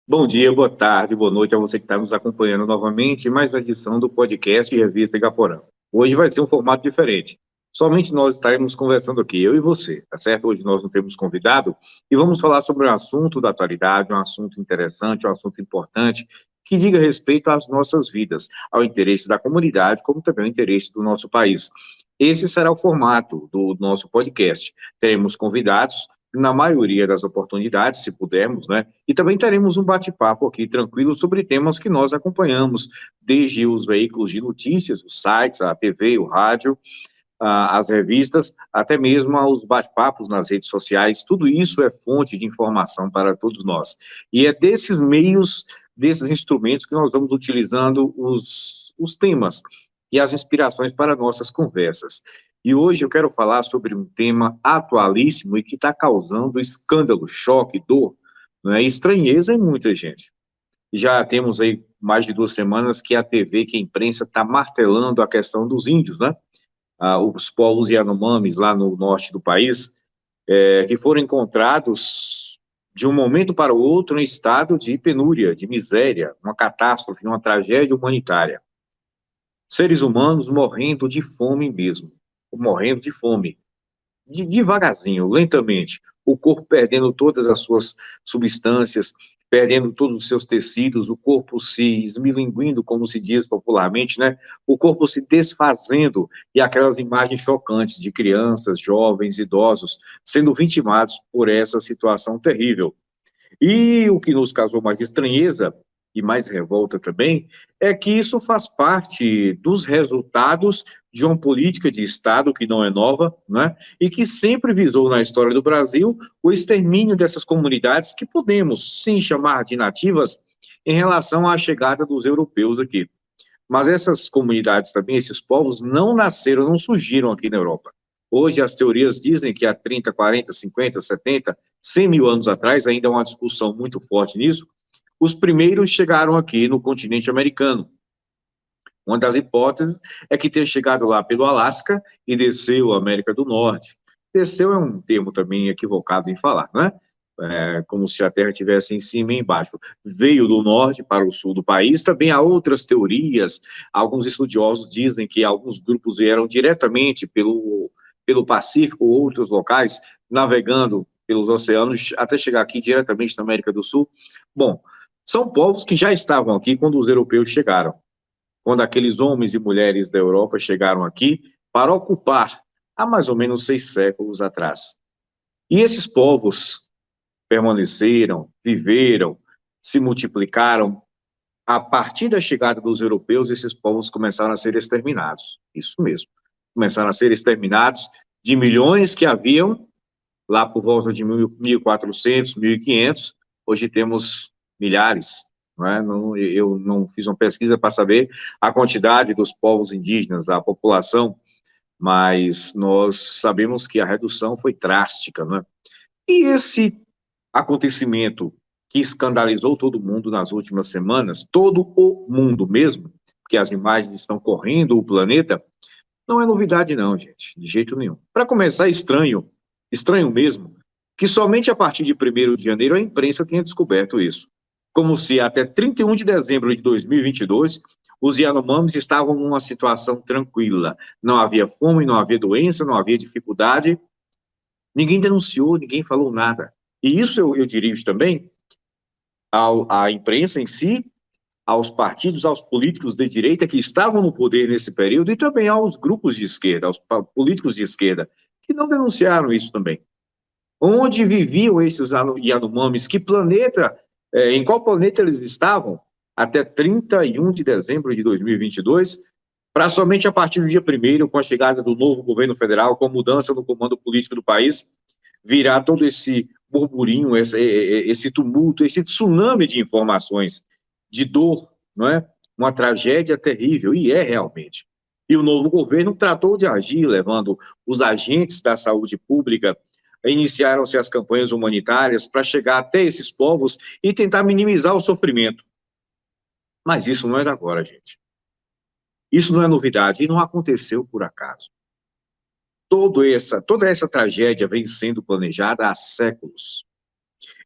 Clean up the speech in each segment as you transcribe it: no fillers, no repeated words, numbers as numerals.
Bom dia, boa tarde, boa noite a você que está nos acompanhando novamente em mais uma edição do podcast e Revista Igaporã. Hoje vai ser um formato diferente. Somente nós estaremos conversando aqui, eu e você, tá certo? Hoje nós não temos convidado e vamos falar sobre um assunto da atualidade, um assunto interessante, um assunto importante, que diga respeito às nossas vidas, ao interesse da comunidade, como também ao interesse do nosso país. Esse será o formato do nosso podcast. Teremos convidados na maioria das oportunidades, se pudermos, né? E também teremos um bate-papo aqui tranquilo sobre temas que nós acompanhamos, desde os veículos de notícias, os sites, a TV, o rádio, as revistas, até mesmo aos bate-papos nas redes sociais. Tudo isso é fonte de informação para todos nós. E é desses meios, desses instrumentos que nós vamos utilizando os temas e as inspirações para nossas conversas. E hoje eu quero falar sobre um tema atualíssimo e que está causando escândalo, choque, dor, né, e estranheza em muita gente. Já temos aí mais de 2 semanas que a TV, que a imprensa está martelando a questão dos índios, né? Os povos Yanomamis lá no norte do país, que foram encontrados de um momento para o outro em estado de penúria, de miséria, uma catástrofe, uma tragédia humanitária. Seres humanos morrendo de fome mesmo, morrendo de fome, devagarzinho, lentamente, o corpo perdendo todas as suas substâncias, perdendo todos os seus tecidos, o corpo se esmilinguindo, como se diz popularmente, né? O corpo se desfazendo e aquelas imagens chocantes de crianças, jovens, idosos sendo vitimados por essa situação terrível. E o que nos causou mais estranheza e mais revolta também é que isso faz parte dos resultados de uma política de Estado que não é nova, né? E que sempre visou na história do Brasil o extermínio dessas comunidades que podemos sim chamar de nativas em relação à chegada dos europeus aqui. Mas essas comunidades também, esses povos, não nasceram, não surgiram aqui na Europa. Hoje as teorias dizem que há 30, 40, 50, 70, 100 mil anos atrás, ainda há uma discussão muito forte nisso, os primeiros chegaram aqui no continente americano. Uma das hipóteses é que tenha chegado lá pelo Alasca e desceu a América do Norte. Desceu é um termo também equivocado em falar, não é? Como se a Terra estivesse em cima e embaixo. Veio do norte para o sul do país. Também há outras teorias. Alguns estudiosos dizem que alguns grupos vieram diretamente pelo Pacífico ou outros locais, navegando pelos oceanos até chegar aqui diretamente na América do Sul. Bom, são povos que já estavam aqui quando os europeus chegaram, quando aqueles homens e mulheres da Europa chegaram aqui para ocupar há mais ou menos 6 séculos atrás. E esses povos permaneceram, viveram, se multiplicaram. A partir da chegada dos europeus, esses povos começaram a ser exterminados. Isso mesmo. Começaram a ser exterminados de milhões que haviam lá por volta de 1400, 1500. Hoje temos milhares. Não é? Eu não fiz uma pesquisa para saber a quantidade dos povos indígenas, a população, mas nós sabemos que a redução foi drástica. Não é? E esse acontecimento que escandalizou todo mundo nas últimas semanas, todo o mundo mesmo, porque as imagens estão correndo o planeta, não é novidade não, gente, de jeito nenhum. Para começar, estranho, estranho mesmo, que somente a partir de 1º de janeiro a imprensa tenha descoberto isso. Como se até 31 de dezembro de 2022 os Yanomamis estavam numa situação tranquila. Não havia fome, não havia doença, não havia dificuldade. Ninguém denunciou, ninguém falou nada. E isso eu dirijo também à imprensa em si, aos partidos, aos políticos de direita que estavam no poder nesse período e também aos grupos de esquerda, aos políticos de esquerda, que não denunciaram isso também. Onde viviam esses Yanomamis? Que planeta, em qual planeta eles estavam até 31 de dezembro de 2022, para somente a partir do dia 1º, com a chegada do novo governo federal, com a mudança no comando político do país, virar todo esse burburinho, esse tumulto, esse tsunami de informações, de dor, não é? Uma tragédia terrível, e é realmente. E o novo governo tratou de agir, levando os agentes da saúde pública, iniciaram-se as campanhas humanitárias para chegar até esses povos e tentar minimizar o sofrimento. Mas isso não é de agora, gente. Isso não é novidade, e não aconteceu por acaso. Toda essa tragédia vem sendo planejada há séculos.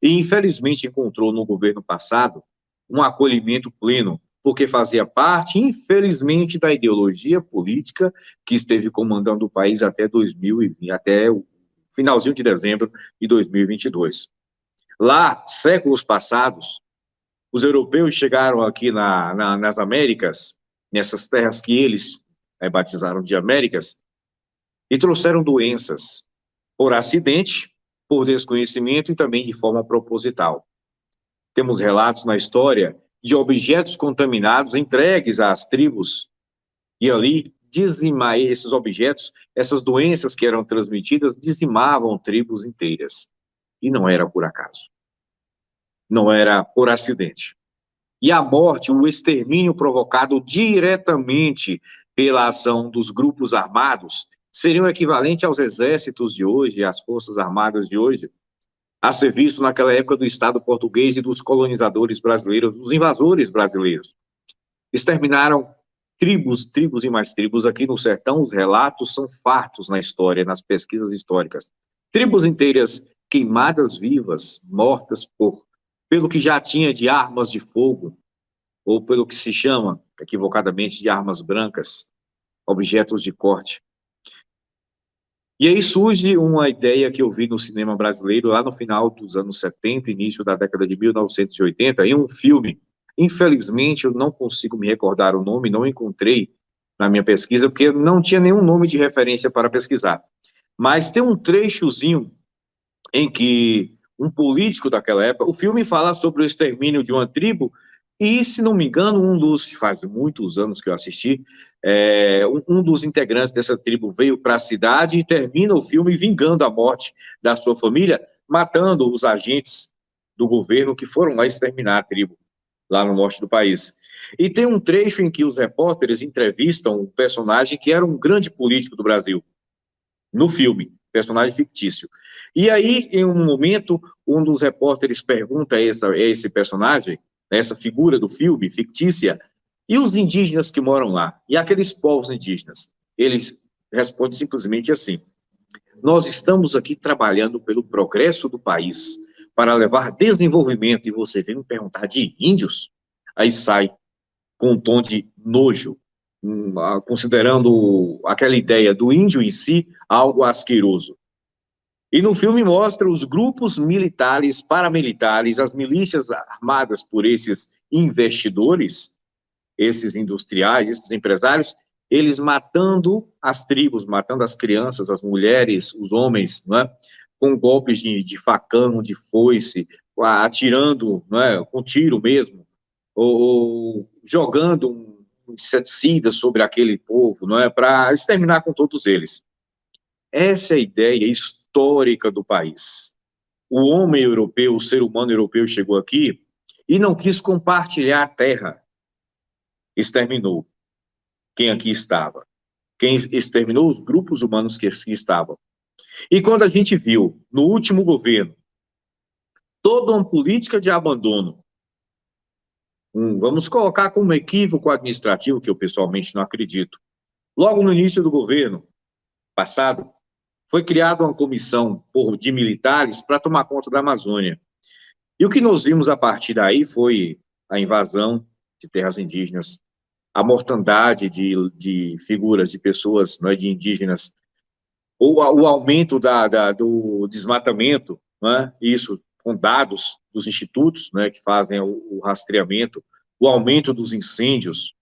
e infelizmente encontrou no governo passado um acolhimento pleno, porque fazia parte, infelizmente, da ideologia política que esteve comandando o país até 2020, até o finalzinho de dezembro de 2022. Lá, séculos passados, os europeus chegaram aqui nas Américas, nessas terras que eles batizaram de Américas, e trouxeram doenças por acidente, por desconhecimento e também de forma proposital. Temos relatos na história de objetos contaminados entregues às tribos e ali dizimar esses objetos, essas doenças que eram transmitidas dizimavam tribos inteiras. E não era por acaso. Não era por acidente. E a morte, o extermínio provocado diretamente pela ação dos grupos armados, seriam equivalente aos exércitos de hoje, às forças armadas de hoje, a ser visto naquela época do Estado português e dos colonizadores brasileiros, dos invasores brasileiros. Exterminaram tribos e mais tribos aqui no sertão. Os relatos são fartos na história, nas pesquisas históricas. Tribos inteiras queimadas vivas, mortas pelo que já tinha de armas de fogo, ou pelo que se chama, equivocadamente, de armas brancas, objetos de corte. E aí surge uma ideia que eu vi no cinema brasileiro lá no final dos anos 70, início da década de 1980, em um filme. Infelizmente, eu não consigo me recordar o nome, não encontrei na minha pesquisa, porque não tinha nenhum nome de referência para pesquisar. Mas tem um trechozinho em que um político daquela época, o filme fala sobre o extermínio de uma tribo, e, se não me engano, faz muitos anos que eu assisti, um dos integrantes dessa tribo veio para a cidade e termina o filme vingando a morte da sua família, matando os agentes do governo que foram lá exterminar a tribo, lá no norte do país. E tem um trecho em que os repórteres entrevistam um personagem que era um grande político do Brasil, no filme, personagem fictício. E aí, em um momento, um dos repórteres pergunta a esse personagem, essa figura do filme, fictícia, e os indígenas que moram lá? E aqueles povos indígenas? Eles respondem simplesmente assim: nós estamos aqui trabalhando pelo progresso do país, para levar desenvolvimento, e você vem me perguntar de índios? Aí sai com um tom de nojo, considerando aquela ideia do índio em si algo asqueroso. E no filme mostra os grupos militares, paramilitares, as milícias armadas por esses investidores, esses industriais, esses empresários, eles matando as tribos, matando as crianças, as mulheres, os homens, não é? Com golpes de facão, de foice, atirando, não é? Com tiro mesmo, ou jogando um inseticida sobre aquele povo, não é? Para exterminar com todos eles. Essa é a ideia histórica do país. O homem europeu, o ser humano europeu chegou aqui e não quis compartilhar a terra. Exterminou quem aqui estava. Quem exterminou os grupos humanos que aqui estavam. E quando a gente viu, no último governo, toda uma política de abandono, vamos colocar como equívoco administrativo, que eu pessoalmente não acredito. Logo no início do governo passado, foi criada uma comissão de militares para tomar conta da Amazônia. E o que nós vimos a partir daí foi a invasão de terras indígenas, a mortandade de figuras, de pessoas, não é, de indígenas, o aumento do desmatamento, não é, isso com dados dos institutos, né, que fazem o rastreamento, o aumento dos incêndios,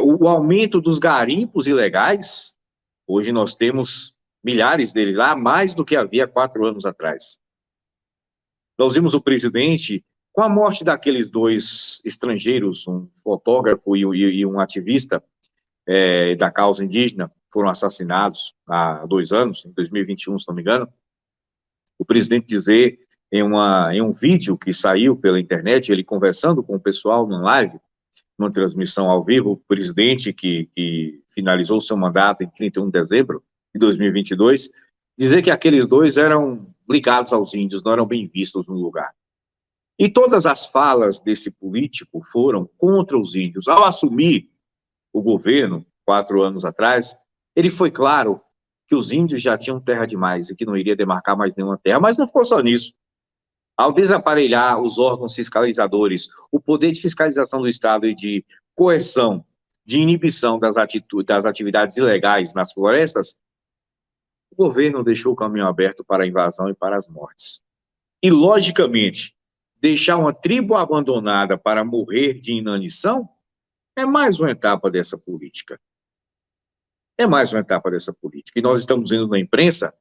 o aumento dos garimpos ilegais. Hoje nós temos milhares deles lá, mais do que havia 4 anos atrás. Nós vimos o presidente, com a morte daqueles 2 estrangeiros, um fotógrafo e um ativista da causa indígena, foram assassinados há 2 anos, em 2021, se não me engano. O presidente dizer, em um vídeo que saiu pela internet, ele conversando com o pessoal numa live, numa transmissão ao vivo, o presidente que finalizou seu mandato em 31 de dezembro de 2022, dizer que aqueles 2 eram ligados aos índios, não eram bem vistos no lugar. E todas as falas desse político foram contra os índios. Ao assumir o governo, 4 anos atrás, ele foi claro que os índios já tinham terra demais e que não iria demarcar mais nenhuma terra, mas não ficou só nisso. Ao desaparelhar os órgãos fiscalizadores, o poder de fiscalização do Estado e de coerção, de inibição das atividades ilegais nas florestas, o governo deixou o caminho aberto para a invasão e para as mortes. E, logicamente, deixar uma tribo abandonada para morrer de inanição é mais uma etapa dessa política. É mais uma etapa dessa política. E nós estamos vendo na imprensa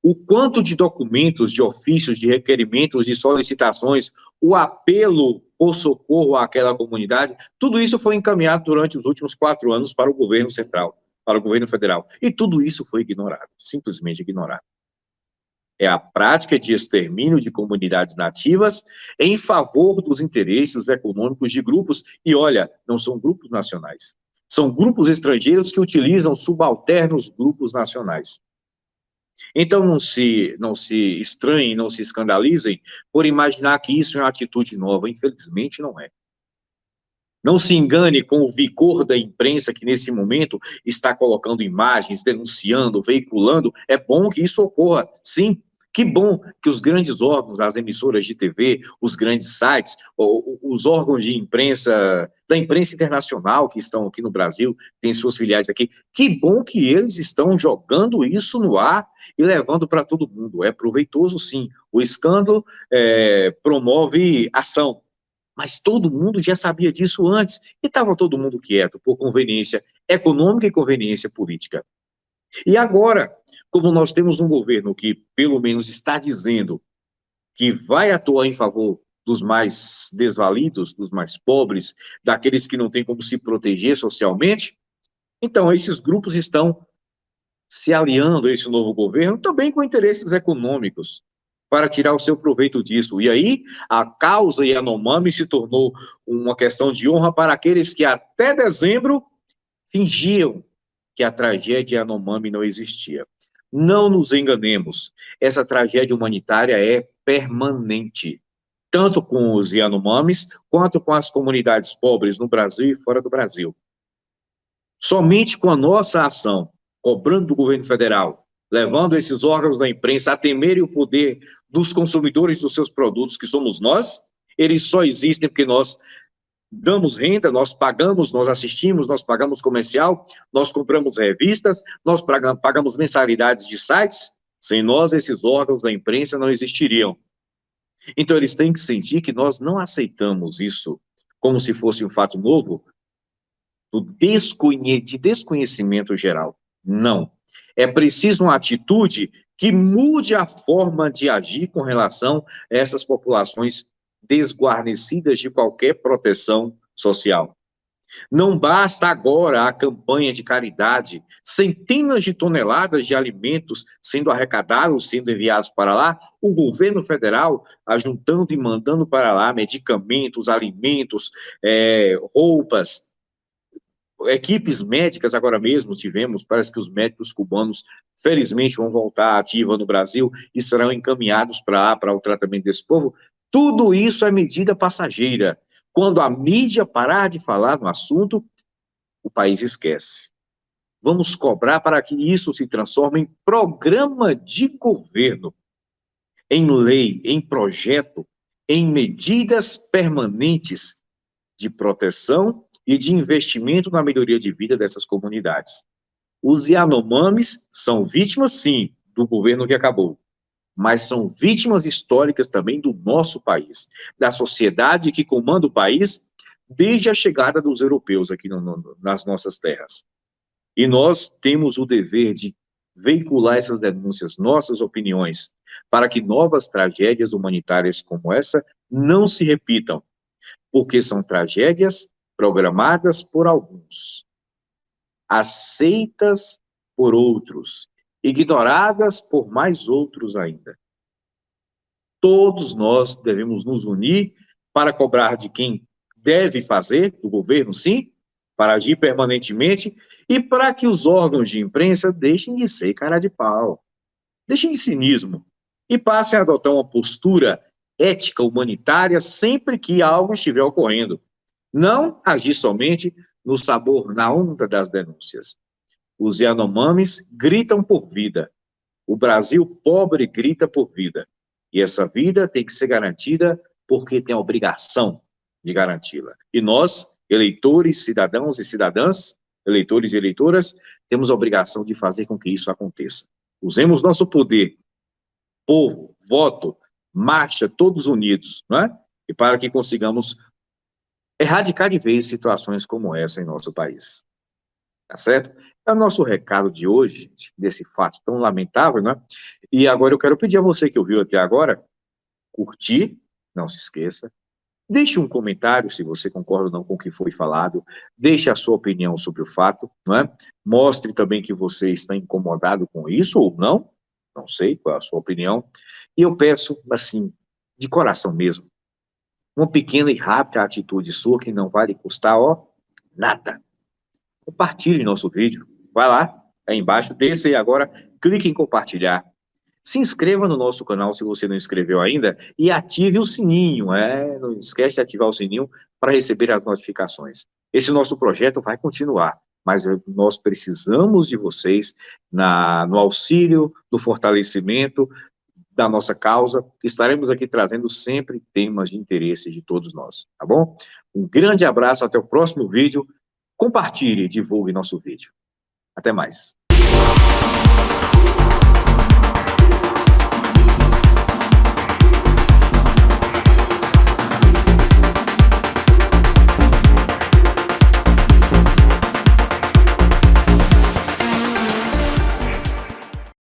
o quanto de documentos, de ofícios, de requerimentos, de solicitações, o apelo por socorro àquela comunidade, tudo isso foi encaminhado durante os últimos 4 anos para o governo central, para o governo federal. E tudo isso foi ignorado, simplesmente ignorado. É a prática de extermínio de comunidades nativas em favor dos interesses econômicos de grupos, e olha, não são grupos nacionais, são grupos estrangeiros que utilizam subalternos grupos nacionais. Então não se estranhem, não se escandalizem por imaginar que isso é uma atitude nova, infelizmente não é. Não se engane com o vigor da imprensa que nesse momento está colocando imagens, denunciando, veiculando, é bom que isso ocorra, sim. Que bom que os grandes órgãos, as emissoras de TV, os grandes sites, os órgãos de imprensa, da imprensa internacional que estão aqui no Brasil, têm suas filiais aqui, que bom que eles estão jogando isso no ar e levando para todo mundo. É proveitoso, sim. O escândalo promove ação, mas todo mundo já sabia disso antes e estava todo mundo quieto por conveniência econômica e conveniência política. E agora, como nós temos um governo que, pelo menos, está dizendo que vai atuar em favor dos mais desvalidos, dos mais pobres, daqueles que não têm como se proteger socialmente, então esses grupos estão se aliando a esse novo governo também com interesses econômicos, para tirar o seu proveito disso. E aí, a causa Yanomami se tornou uma questão de honra para aqueles que até dezembro fingiam que a tragédia Yanomami não existia. Não nos enganemos, essa tragédia humanitária é permanente, tanto com os Yanomamis, quanto com as comunidades pobres no Brasil e fora do Brasil. Somente com a nossa ação, cobrando do governo federal, levando esses órgãos da imprensa a temerem o poder dos consumidores dos seus produtos, que somos nós, eles só existem porque nós damos renda, nós pagamos, nós assistimos, nós pagamos comercial, nós compramos revistas, nós pagamos mensalidades de sites. Sem nós, esses órgãos da imprensa não existiriam. Então, eles têm que sentir que nós não aceitamos isso como se fosse um fato novo, de desconhecimento geral. Não. É preciso uma atitude que mude a forma de agir com relação a essas populações desguarnecidas de qualquer proteção social. Não basta agora a campanha de caridade, centenas de toneladas de alimentos sendo arrecadados, sendo enviados para lá, o governo federal ajuntando e mandando para lá medicamentos, alimentos, roupas, equipes médicas. Agora mesmo tivemos, parece que os médicos cubanos, felizmente, vão voltar à ativa no Brasil e serão encaminhados para o tratamento desse povo. Tudo isso é medida passageira. Quando a mídia parar de falar no assunto, o país esquece. Vamos cobrar para que isso se transforme em programa de governo, em lei, em projeto, em medidas permanentes de proteção e de investimento na melhoria de vida dessas comunidades. Os Yanomamis são vítimas, sim, do governo que acabou, mas são vítimas históricas também do nosso país, da sociedade que comanda o país desde a chegada dos europeus aqui nas nossas terras. E nós temos o dever de veicular essas denúncias, nossas opiniões, para que novas tragédias humanitárias como essa não se repitam, porque são tragédias programadas por alguns, aceitas por outros, ignoradas por mais outros ainda. Todos nós devemos nos unir para cobrar de quem deve fazer, do governo, sim, para agir permanentemente, e para que os órgãos de imprensa deixem de ser cara de pau, deixem de cinismo, e passem a adotar uma postura ética, humanitária, sempre que algo estiver ocorrendo. Não agir somente no sabor, na onda das denúncias. Os Yanomamis gritam por vida. O Brasil pobre grita por vida. E essa vida tem que ser garantida porque tem a obrigação de garanti-la. E nós, eleitores, cidadãos e cidadãs, eleitores e eleitoras, temos a obrigação de fazer com que isso aconteça. Usemos nosso poder, povo, voto, marcha, todos unidos, não é? E para que consigamos erradicar de vez situações como essa em nosso país. Tá certo? É o nosso recado de hoje, gente, desse fato tão lamentável, né? E agora eu quero pedir a você que ouviu até agora, curtir, não se esqueça, deixe um comentário se você concorda ou não com o que foi falado, deixe a sua opinião sobre o fato, não é? Mostre também que você está incomodado com isso ou não sei qual é a sua opinião, e eu peço, assim, de coração mesmo, uma pequena e rápida atitude sua que não vai lhe custar, ó, nada. Compartilhe nosso vídeo, vai lá, aí embaixo, desça aí agora, clique em compartilhar. Se inscreva no nosso canal se você não inscreveu ainda e ative o sininho, não esquece de ativar o sininho para receber as notificações. Esse nosso projeto vai continuar, mas nós precisamos de vocês no auxílio, no fortalecimento da nossa causa. Estaremos aqui trazendo sempre temas de interesse de todos nós, tá bom? Um grande abraço, até o próximo vídeo. Compartilhe e divulgue nosso vídeo. Até mais.